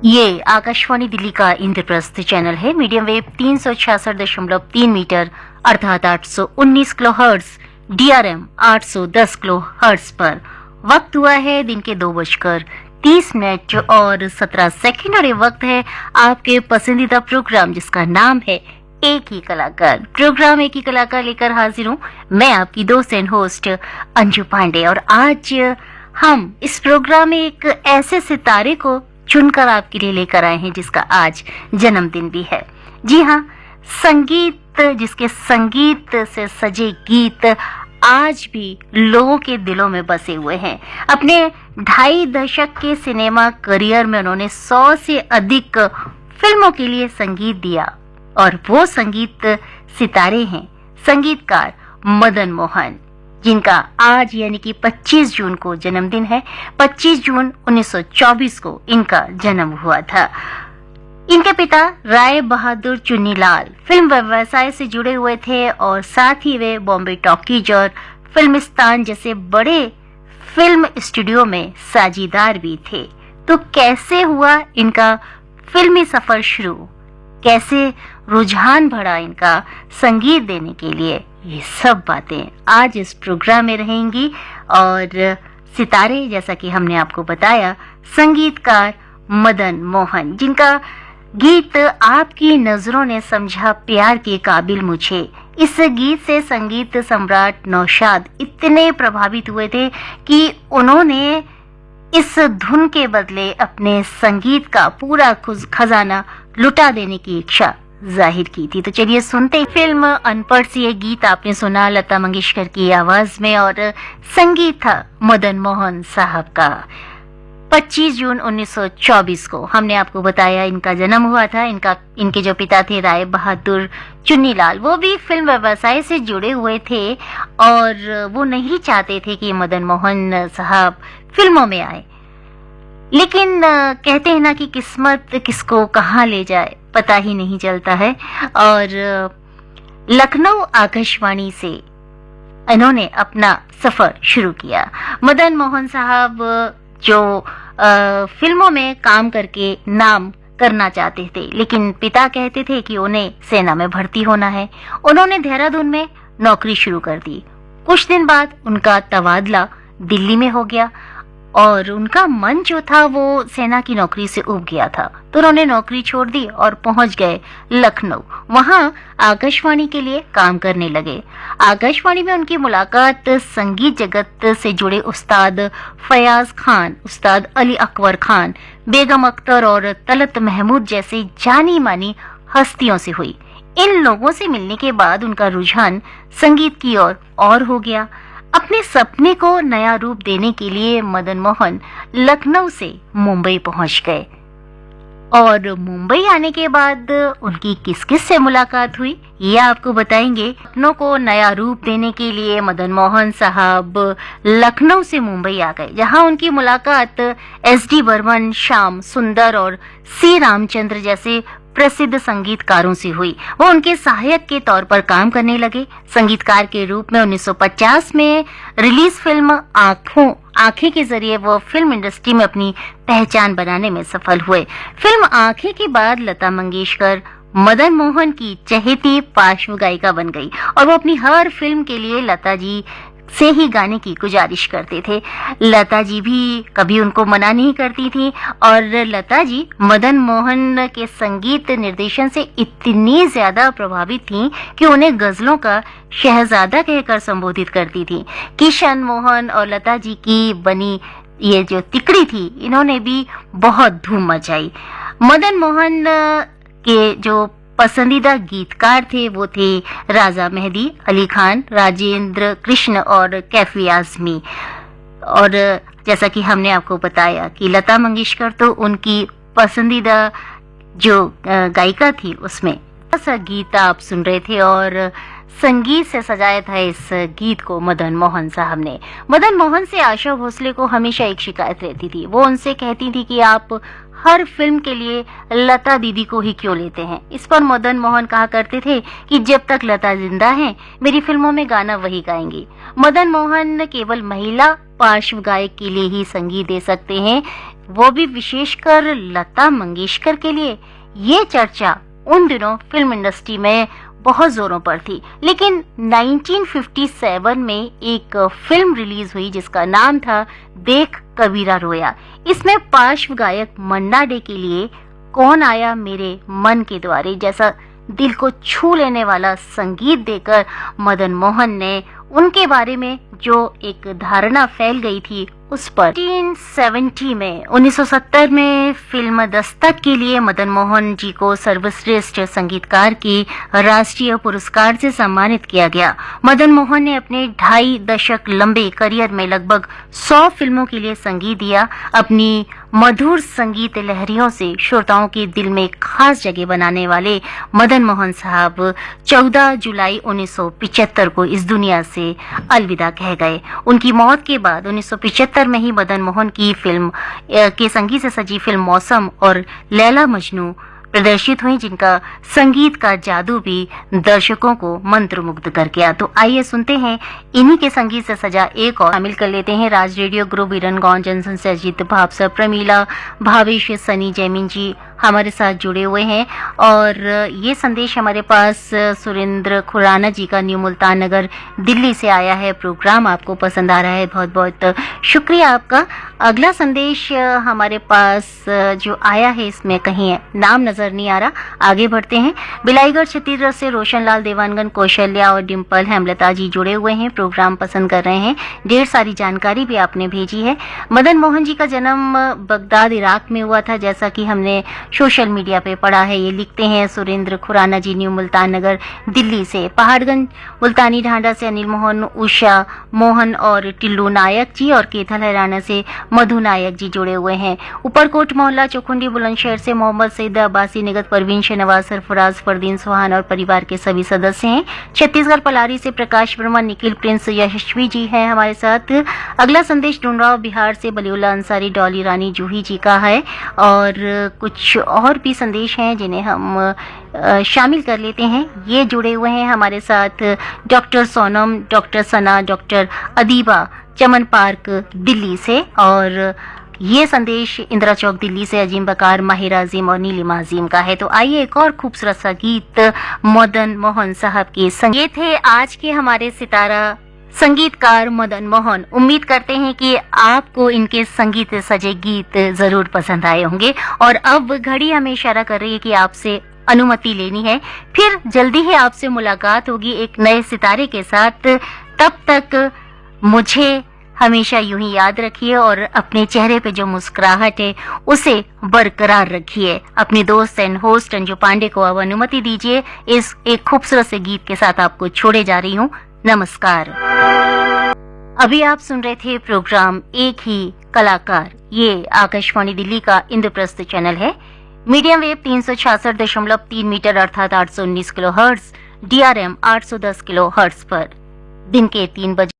ये आकाशवाणी दिल्ली का इंद्रप्रस्थ चैनल है। मीडियम वेव 366.3 मीटर अर्थात 819 किलोहर्ट्ज, DRM 810 किलोहर्ट्ज पर। वक्त हुआ है दिन के 2:30 और 17 सेकंड और ये वक्त है आपके पसंदीदा प्रोग्राम जिसका नाम है एक ही कलाकार। प्रोग्राम एक ही कलाकार लेकर हाजिर हूँ मैं, आपकी दोस्त एंड होस्ट अंजू पांडे। और आज हम इस प्रोग्राम में एक ऐसे सितारे को चुनकर आपके लिए लेकर आए हैं जिसका आज जन्मदिन भी है। जी हाँ, संगीत, जिसके संगीत से सजे गीत आज भी लोगों के दिलों में बसे हुए हैं। अपने 2.5 दशक के सिनेमा करियर में उन्होंने 100 से अधिक फिल्मों के लिए संगीत दिया और वो संगीत सितारे हैं संगीतकार मदन मोहन, जिनका आज यानी कि 25 जून को जन्मदिन है। 25 जून 1924 को इनका जन्म हुआ था। इनके पिता राय बहादुर चुन्नीलाल फिल्म व्यवसाय से जुड़े हुए थे और साथ ही वे बॉम्बे टॉकीज और फिल्मिस्तान जैसे बड़े फिल्म स्टूडियो में साझीदार भी थे। तो कैसे हुआ इनका फिल्मी सफर शुरू, कैसे रुझान बढ़ा इनका संगीत देने के लिए, ये सब बातें आज इस प्रोग्राम में रहेंगी। और सितारे, जैसा कि हमने आपको बताया, संगीतकार मदन मोहन, जिनका गीत आपकी नजरों ने समझा प्यार के काबिल मुझे, इस गीत से संगीत सम्राट नौशाद इतने प्रभावित हुए थे कि उन्होंने इस धुन के बदले अपने संगीत का पूरा खजाना लुटा देने की इच्छा जाहिर की थी। तो चलिए सुनते हैं। फिल्म अनपढ़ से ये गीत आपने सुना लता मंगेशकर की आवाज में और संगीत था मदन मोहन साहब का। 25 जून 1924 को हमने आपको बताया इनका जन्म हुआ था। इनके जो पिता थे राय बहादुर चुन्नीलाल, वो भी फिल्म व्यवसाय से जुड़े हुए थे और वो नहीं चाहते थे कि मदन मोहन साहब फिल्मों में आए। लेकिन कहते हैं ना कि किस्मत किसको कहाँ ले जाए पता ही नहीं चलता है। और लखनऊ आकाशवाणी से इन्होंने अपना सफर शुरू किया। मदन मोहन साहब जो फिल्मों में काम करके नाम करना चाहते थे, लेकिन पिता कहते थे कि उन्हें सेना में भर्ती होना है। उन्होंने देहरादून में नौकरी शुरू कर दी। कुछ दिन बाद उनका तबादला दिल्ली में हो गया और उनका मन जो था वो सेना की नौकरी से उब गया था। तो उन्होंने नौकरी छोड़ दी और पहुंच गए लखनऊ। वहां आकाशवाणी के लिए काम करने लगे। आकाशवाणी में उनकी मुलाकात संगीत जगत से जुड़े उस्ताद फयाज खान, उस्ताद अली अकबर खान, बेगम अख्तर और तलत महमूद जैसे जानी मानी हस्तियों से हुई। इन लोगों से मिलने के बाद उनका रुझान संगीत की ओर और हो गया। अपने सपने को नया रूप देने के लिए मदन मोहन लखनऊ से मुंबई पहुंच गए और मुंबई आने के बाद उनकी किस किस से मुलाकात हुई ये आपको बताएंगे। सपनों को नया रूप देने के लिए मदन मोहन साहब लखनऊ से मुंबई आ गए, जहां उनकी मुलाकात SD बर्मन, श्याम सुंदर और C रामचंद्र जैसे प्रसिद्ध संगीतकारों से हुई। वो उनके सहायक के तौर पर काम करने लगे। संगीतकार के रूप में 1950 में रिलीज फिल्म आंखें के जरिए वो फिल्म इंडस्ट्री में अपनी पहचान बनाने में सफल हुए। फिल्म आंखें के बाद लता मंगेशकर मदन मोहन की चहेती पार्श्व गायिका बन गई और वो अपनी हर फिल्म के लिए लता जी से ही गाने की गुजारिश करते थे। लता जी भी कभी उनको मना नहीं करती थी और लता जी मदन मोहन के संगीत निर्देशन से इतनी ज्यादा प्रभावित थीं कि उन्हें गजलों का शहजादा कहकर संबोधित करती थी। किशन मोहन और लता जी की बनी ये जो तिकड़ी थी, इन्होंने भी बहुत धूम मचाई। मदन मोहन के जो पसंदीदा गीतकार थे वो थे राजा मेहदी, अली खान, राजेंद्र कृष्ण और कैफी आजमी। और जैसा कि हमने आपको बताया कि लता मंगेशकर तो उनकी पसंदीदा जो गायिका थी उसमें ऐसा गीत आप सुन रहे थे और संगीत से सजाया था इस गीत को मदन मोहन साहब ने। मदन मोहन से आशा भोसले को हमेशा एक शिकायत रहती थी। वो उनसे कहती थी कि आप हर फिल्म के लिए लता दीदी को ही क्यों लेते हैं। इस पर मदन मोहन कहा करते थे कि जब तक लता जिंदा हैं मेरी फिल्मों में गाना वही गाएंगी। मदन मोहन केवल महिला पार्श्व गायक के लिए ही संगीत दे सकते हैं वो भी विशेषकर लता मंगेशकर के लिए। ये चर्चा उन दिनों फिल्म इंडस्ट्री में बहुत जोरों पर थी। लेकिन 1957 में एक फिल्म रिलीज हुई जिसका नाम था देख कबीरा रोया। इसमें पार्श्व गायक मन्ना डे के लिए कौन आया मेरे मन के द्वारे जैसा दिल को छू लेने वाला संगीत देकर मदन मोहन ने उनके बारे में जो एक धारणा फैल गई थी उस पर 1970 में फिल्म दस्तक के लिए मदन मोहन जी को सर्वश्रेष्ठ संगीतकार के राष्ट्रीय पुरस्कार से सम्मानित किया गया। मदन मोहन ने अपने 2.5 दशक लंबे करियर में लगभग 100 फिल्मों के लिए संगीत दिया। अपनी मधुर संगीत लहरियों से श्रोताओं के दिल में खास जगह बनाने वाले मदन मोहन साहब 14 जुलाई 1975 को इस दुनिया से अलविदा कह गए। उनकी मौत के बाद 1975 में ही मदन मोहन की फिल्म के संगीत से सजी फिल्म मौसम और लैला मजनू प्रदर्शित हुई, जिनका संगीत का जादू भी दर्शकों को मंत्रमुग्ध कर गया। तो आइए सुनते हैं इन्हीं के संगीत से सजा एक और शामिल कर लेते हैं राज रेडियो ग्रुप बिरन गौन जनसन से अजीत भावसर प्रमीला भावेश सनी जैमिन जी हमारे साथ जुड़े हुए हैं। और ये संदेश हमारे पास सुरेंद्र खुराना जी का न्यू मुल्तान नगर दिल्ली से आया है। प्रोग्राम आपको पसंद आ रहा है, बहुत बहुत शुक्रिया आपका। अगला संदेश हमारे पास जो आया है इसमें कहीं नाम नजर नहीं आ रहा, आगे बढ़ते हैं। बिलाईगढ़ छत्तीसगढ़ से रोशनलाल देवानगन कौशल्या और डिम्पल हेमलता जी जुड़े हुए हैं, प्रोग्राम पसंद कर रहे हैं। ढेर सारी जानकारी भी आपने भेजी है। मदन मोहन जी का जन्म बगदाद इराक में हुआ था जैसा कि हमने सोशल मीडिया पे पढ़ा है। ये लिखते हैं सुरेंद्र खुराना जी न्यू मुल्तान नगर दिल्ली से। पहाड़गंज मुल्तानी ढांडा से अनिल मोहन, उषा मोहन और टिल्लू नायक जी और केथल हरियाणा से मधु नायक जी जुड़े हुए हैं। ऊपरकोट मोहल्ला चौखुंडी बुलंदशहर से मोहम्मद सईद अब्बासी निगत परवीन शहनवाज सरफराज फरदीन सुहान और परिवार के सभी सदस्य हैं। छत्तीसगढ़ पलारी से प्रकाश वर्मा, निखिल प्रिंस यशस्वी जी हैं हमारे साथ। अगला संदेश डूंडराव बिहार से बलीउल्ला अंसारी डॉली रानी जूही जी का है और कुछ और भी संदेश हैं जिन्हें हम शामिल कर लेते हैं। ये जुड़े हुए हैं हमारे साथ डॉक्टर सोनम, डॉक्टर सना, डॉक्टर अदीबा चमन पार्क दिल्ली से। और ये संदेश इंदिरा चौक दिल्ली से अजीम बकार, माहिरा अजीम और नीलिमा अजीम का है। तो आइए एक और खूबसूरत सा गीत मदन मोहन साहब के संगीत थे आज के हमारे सितारा संगीतकार मदन मोहन। उम्मीद करते हैं कि आपको इनके संगीत से सजे गीत जरूर पसंद आए होंगे। और अब घड़ी हमें इशारा कर रही है कि आपसे अनुमति लेनी है, फिर जल्दी ही आपसे मुलाकात होगी एक नए सितारे के साथ। तब तक मुझे हमेशा यूं ही याद रखिए और अपने चेहरे पे जो मुस्कुराहट है उसे बरकरार रखिए। अपने दोस्त एंड होस्ट अंजू पांडे को अब अनुमति दीजिए। इस एक खूबसूरत से गीत के साथ आपको छोड़े जा रही हूँ। नमस्कार। अभी आप सुन रहे थे प्रोग्राम एक ही कलाकार। ये आकाशवाणी दिल्ली का इंद्रप्रस्थ चैनल है। मीडियम वेव 366.3 मीटर अर्थात 819 किलोहर्ट्ज, DRM 810 किलोहर्ट्ज पर दिन के 3 बजे